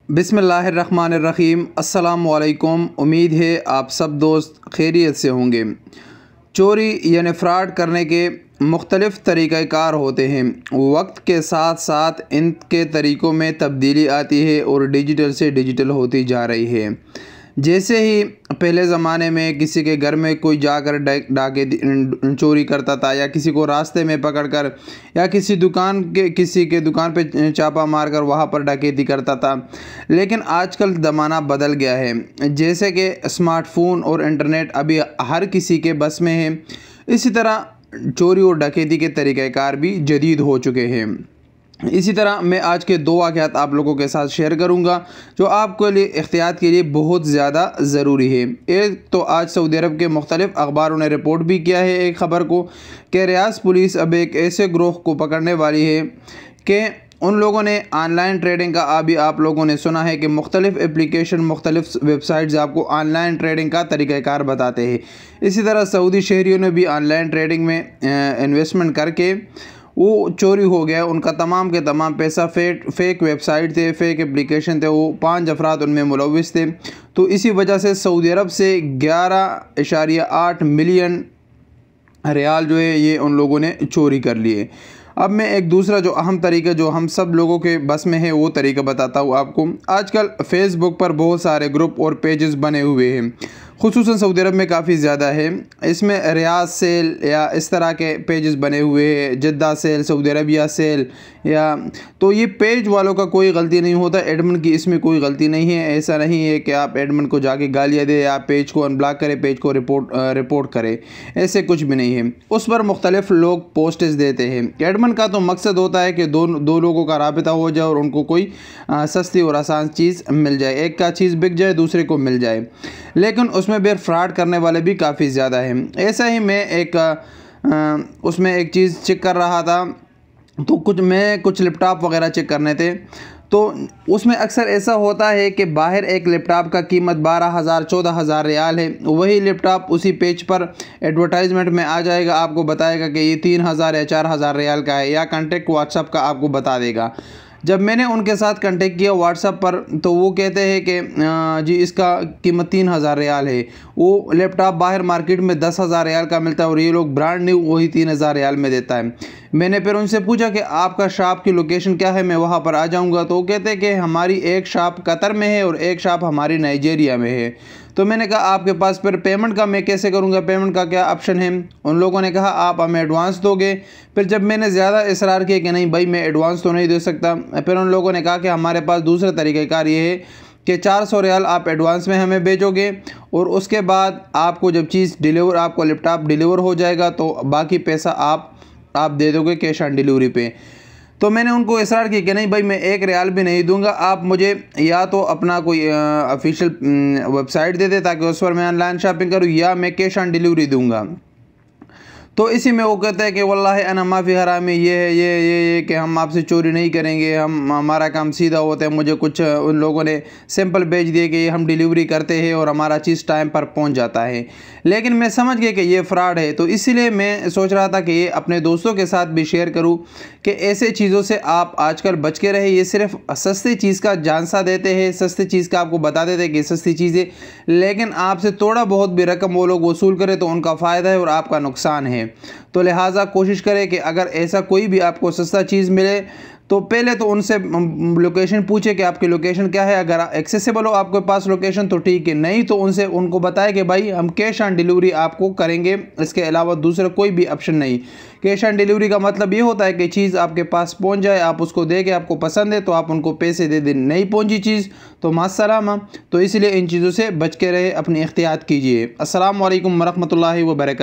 बिस्मिल्लाहिर्रहमानिर्रहीम। अस्सलामुअलैकुम। उम्मीद है आप सब दोस्त खैरियत से होंगे। चोरी यानी फ़्रॉड करने के मुख्तलिफ़ तरीक़ाकार होते हैं। वक्त के साथ साथ इनके तरीक़ों में तब्दीली आती है और डिजिटल से डिजिटल होती जा रही है। जैसे ही पहले ज़माने में किसी के घर में कोई जाकर डाके चोरी करता था, या किसी को रास्ते में पकड़कर, या किसी के दुकान पे छापा मारकर वहाँ पर डकैती करता था। लेकिन आजकल ज़माना बदल गया है। जैसे कि स्मार्टफ़ोन और इंटरनेट अभी हर किसी के बस में है, इसी तरह चोरी और डकैती के तरीक़ाकार भी जदीद हो चुके हैं। इसी तरह मैं आज के दो वाक़यात आप लोगों के साथ शेयर करूंगा जो आपके लिए एहतियात के लिए बहुत ज़्यादा ज़रूरी है। एक तो आज सऊदी अरब के मुख्तलिफ़ अखबारों ने रिपोर्ट भी किया है एक ख़बर को कि रियाज पुलिस अब एक ऐसे ग्रोह को पकड़ने वाली है कि उन लोगों ने ऑनलाइन ट्रेडिंग का अभी आप लोगों ने सुना है कि मुख्तलिफ़ एप्लीकेशन, मुख्तलिफ़ वेबसाइट्स आपको ऑनलाइन ट्रेडिंग का तरीक़ाकार बताते हैं। इसी तरह सऊदी शहरियों ने भी ऑनलाइन ट्रेडिंग में इन्वेस्टमेंट करके वो चोरी हो गया। उनका तमाम के तमाम पैसा फेक वेबसाइट थे, फेक एप्लीकेशन थे। वो 5 अफराद उनमें मुलव्विस थे। तो इसी वजह से सऊदी अरब से 11.8 मिलियन रियाल जो है ये उन लोगों ने चोरी कर लिए। अब मैं एक दूसरा जो अहम तरीका जो हम सब लोगों के बस में है वो तरीका बताता हूँ आपको। आजकल फ़ेसबुक पर बहुत सारे ग्रुप और पेजेस बने हुए हैं, खुसूसन सऊदी अरब में काफ़ी ज़्यादा है। इसमें रियाज सेल या इस तरह के पेजेस बने हुए हैं, Jeddah cell, Saudi Arabia cell, या तो ये पेज वालों का कोई गलती नहीं होता, एडमिन की इसमें कोई गलती नहीं है। ऐसा नहीं है कि आप एडमिन को जाके गालियाँ दे या पेज को अनब्लॉक करें, पेज को रिपोर्ट करें, ऐसे कुछ भी नहीं है। उस पर मुख्तलिफ लोग पोस्टेज देते हैं। एडमिन का तो मकसद होता है कि दो लोगों का राबिता हो जाए और उनको कोई सस्ती और आसान चीज़ मिल जाए, एक का चीज़ बिक जाए दूसरे को मिल जाए। लेकिन उसमें भी फ्रॉड करने वाले भी काफ़ी ज़्यादा हैं। ऐसा ही मैं उसमें एक चीज़ चेक कर रहा था, तो कुछ लैपटॉप वगैरह चेक करने थे। तो उसमें अक्सर ऐसा होता है कि बाहर एक लैपटॉप का कीमत 12,000 14,000 रियाल है, वही लैपटॉप उसी पेज पर एडवर्टाइजमेंट में आ जाएगा, आपको बताएगा कि ये 3,000 या 4,000 रियाल का है, या कॉन्टेक्ट व्हाट्सएप का आपको बता देगा। जब मैंने उनके साथ कांटेक्ट किया व्हाट्सएप पर, तो वो कहते हैं कि जी इसका कीमत 3,000 रियाल है। वो लैपटॉप बाहर मार्केट में 10,000 रियाल का मिलता है और ये लोग ब्रांड न्यू वही 3,000 रियाल में देता है। मैंने फिर उनसे पूछा कि आपका शॉप की लोकेशन क्या है, मैं वहाँ पर आ जाऊँगा। तो वो कहते हैं कि हमारी एक शॉप कतर में है और एक शॉप हमारी नाइजीरिया में है। तो मैंने कहा आपके पास फिर पेमेंट का मैं कैसे करूँगा, पेमेंट का क्या ऑप्शन है? उन लोगों ने कहा आप हमें एडवांस दोगे। फिर जब मैंने ज़्यादा इसरार किया कि नहीं भाई मैं एडवांस तो नहीं दे सकता, फिर उन लोगों ने कहा कि हमारे पास दूसरा तरीक़ाकार ये है कि 400 रियाल आप एडवांस में हमें भेजोगे और उसके बाद आपको जब चीज़ डिलीवर, आपको लैपटॉप डिलीवर हो जाएगा तो बाकी पैसा आप दे दोगे कैश ऑन डिलीवरी पे। तो मैंने उनको इसरार किया कि नहीं भाई मैं 1 रियाल भी नहीं दूंगा, आप मुझे या तो अपना कोई ऑफिशियल वेबसाइट दे दे ताकि उस पर मैं ऑनलाइन शॉपिंग करूँ, या मैं कैश ऑन डिलीवरी दूंगा। तो इसी में वो कहते हैं कि वल्लाहि अना माफ़ी हरामी, ये है ये कि हम आपसे चोरी नहीं करेंगे, हमारा काम सीधा होता है। मुझे कुछ उन लोगों ने सैंपल भेज दिए कि हम डिलीवरी करते हैं और हमारा चीज़ टाइम पर पहुंच जाता है। लेकिन मैं समझ गया कि ये फ़्रॉड है, तो इसीलिए मैं सोच रहा था कि ये अपने दोस्तों के साथ भी शेयर करूँ कि ऐसे चीज़ों से आप आजकल बच के रहे। ये सिर्फ सस्ती चीज़ का झांसा देते हैं, सस्ती चीज़ का आपको बता देते हैं कि सस्ती चीज़ें, लेकिन आपसे थोड़ा बहुत भी रकम वो लोग वसूल करें तो उनका फ़ायदा है और आपका नुकसान है। तो लिहाजा कोशिश करें कि अगर ऐसा कोई भी आपको सस्ता चीज़ मिले तो पहले तो उनसे लोकेशन पूछे कि आपकी लोकेशन क्या है। अगर एक्सेसिबल हो आपके पास लोकेशन तो ठीक है, नहीं तो उनको बताएं कि भाई हम कैश ऑन डिलीवरी आपको करेंगे, इसके अलावा दूसरा कोई भी ऑप्शन नहीं। कैश ऑन डिलीवरी का मतलब ये होता है कि चीज़ आपके पास पहुंच जाए, आप उसको दे के आपको पसंद है तो आप उनको पैसे दे दें, नहीं पहुंची चीज़ तो मास्सलामा। तो इसलिए इन चीज़ों से बच के रहे, अपनी एहतियात कीजिए। अस्सलाम वालेकुम वरहमतुल्लाहि व बरकातहू।